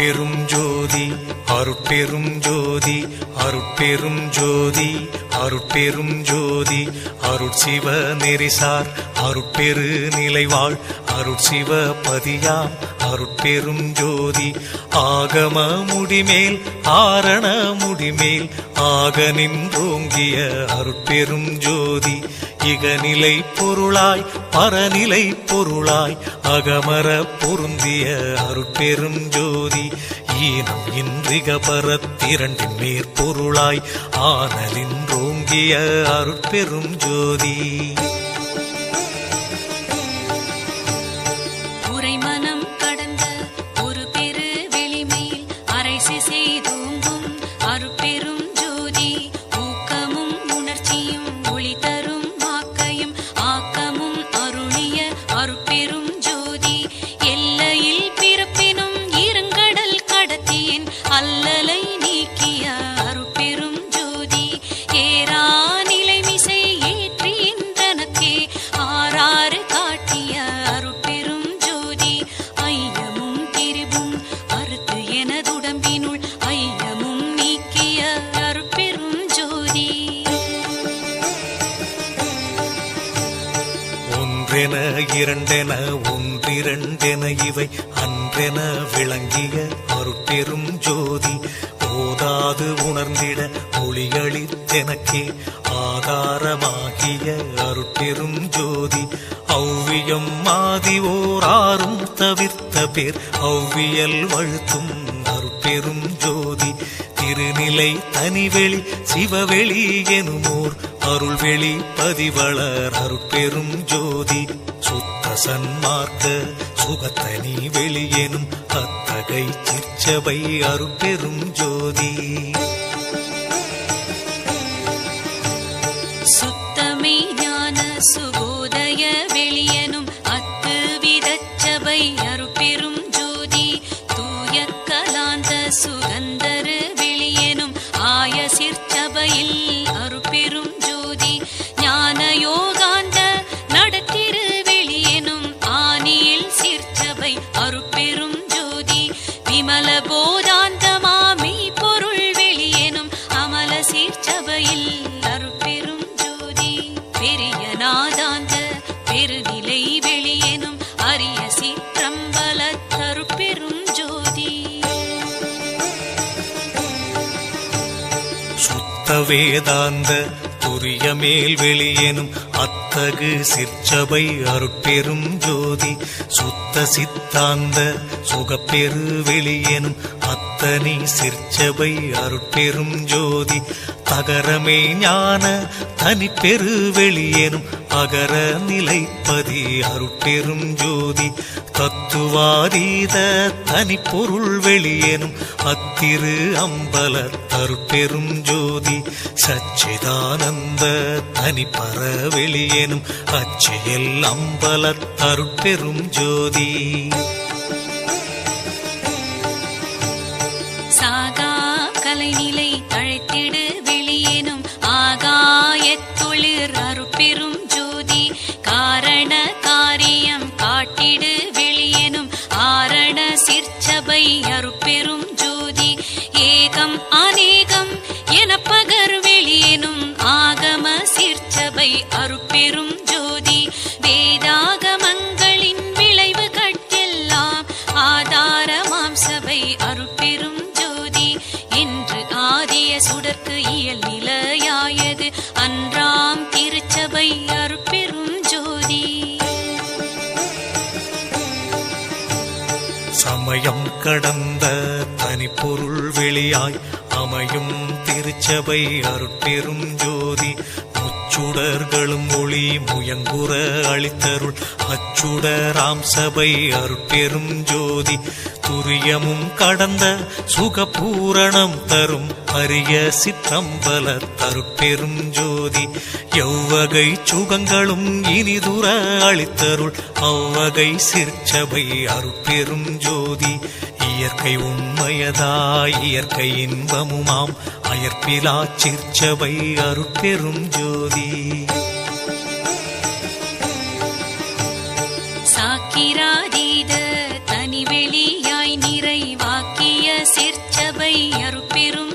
அருட்பெரும் ஜோதி அருட்பெரும் ஜோதி அருட்பெரும் ஜோதி அருட்பெரும் ஜோதி அருட்சிவ நெறிசார் அருட்பெரு நிலைவாழ் அருட்சிவ பதியாம் அருட்பெரும் ஜோதி ஆகம முடிமேல் ஆரண முடிமேல் ஆக நின்றோங்கிய அருட்பெரும் ஜோதி இகநிலை பொருளாய் பரநிலை பொருளாய் அகமர பொருந்திய அருட்பெரும் ஜோதி ஈனம் இன்றிக பரத்திரண்டின் மேற்பொருளாய் ஆனலின்றோங்கிய அருட்பெரும் ஜோதி உரைமனம் கடந்த ஒரு பெரு வெளிமேல் அரைசி செய்தோங்கும் அருட்பெரும் ஜோதி ஊக்கமும் உணர்ச்சியும் ஒளி தரும் ஆக்கையும் ஆக்கமும் அருளிய அருட்பெரும் ஜோதி எல்லையில் பிறப்பினும் இருங்கடல் கடத்தியின் அல்லலை நீக்கிய அருட்பெரும் ஜோதி ஏரா நிலைமிசை ஏற்றின்றனக்கே ஆறாறு காட்டிய அருட்பெரும் ஜோதி ஐயமும் திரிவும் அறுத்து எனதுடம்பினுள் ஐயமும் நீக்கிய அருட்பெரும் ஜோதி ஒன்றென இரண்டென ஒன்றிரண்டென இவை அன்றென விளங்கிய அருட்பெரும் ஜோதி ஓதாது உணர்ந்திட ஒளியளித்தெனக்கே ஆதாரமாகிய அருட்பெரும் ஜோதி ஔவியம் மாதி ஓராறும் தவிர்த்த பேர் ஔவியல் வழுத்தும் அருட்பெரும் ஜோதி திருநிலை தனிவெளி சிவவெளி எனுமோர் அருள்வெளி பதிவளர் அருட்பெரும் ஜோதி சுத்த சன்மார்க்க சுகத்தனி வெளியெனும் அத்தகை சிற்சபை அருட்பெரும் ஜோதி சுத்தமே ஞான சுபோதய வெளியனும் அத்து விதச்சபை அருட்பெரும் ஜோதி தூய கலாந்த சுகந்தரு வெளியனும் ஆய சிற்சபையில் அருட்பெரும் ஜோதி ஞான யோகாந்த நடத்திரு வெளியனும் ஆனியில் சிற்சபை அருட்பெரும் ஜோதி விமல போதாந்தமாமை பொருள் வெளியனும் அமல சிற்சபையில் அருட்பெரும் ஜோதி பெரிய நாதாந்த பெருநிலை வெளியனும் அரிய சிற்றம்பல அருட்பெரும் ஜோதி சுத்த வேதாந்த துரிய மேல் வெளியெனும் அத்தகு சிற்சபை அருட்பெரும் ஜோதி சுத்த சித்தாந்த சுகப்பெரு வெளியெனும் அத்தனி சிற்சபை அருட்பெரும் ஜோதி தகரமே ஞான தனிப்பெரு வெளியெனும் அகர நிலைப்பதி அருட்பெரும் ஜோதி தத்துவாதீத தனிப்பொருள் வெளியெனும் அத்திரு அம்பல அருட்பெரும் ஜோதி சச்சிதானந்த தனிப்பர வெளியெனும் அச்சியல் அம்பல அருட்பெரும் ஜோதி சாகா கலைநிலை தழைத்திடு வெளியேனும் ஆகாயத்தொழிற் அருட்பெரும் ஜோதி காரண காரியம் காட்டிடு வெளியேனும் ஆரண சிற்சபை அருட்பெரும் ஜோதி ஏகம் அநேகம் என பகர் வெளியேனும் ஆகம சிற்சபை அருட்பெரும் ஜோதி வேதாகமங்களின் விளைவு கட்டெல்லாம் ஆதாரமாம் சபை அருட்பெரும் ஜோதி என்று ஆதிய சுடர்க்கு இயல் நிலையாயது அன்றாம் திருச்சபை அருட்பெரும் ஜோதி சமயம் கடந்த தனிப்பொருள் வெளியாய் அமையும் திருச்சபை அருட்பெரும் ஜோதி முச்சுடர்களும் ஒளி முயங்குற அளித்தருள் அச்சுடராம் சபை அருட்பெரும் ஜோதி துரியமும் கடந்த சுகபூரணம் தரும் அரிய சிற்றம்பல அருட்பெரும் ஜோதி எவ்வகை சுகங்களும் இனிதுர அளித்தருள் அவ்வகை சிற்சபை அருட்பெரும் ஜோதி இயற்கை உண்மையதாய் இயற்கை இன்பமுமாம் அயற்பிலா சிற்சபை அருட்பெரும் ஜோதி சாக்கிராதீத தனிவெளியாய் நிறைவாக்கிய அருட்பெரும்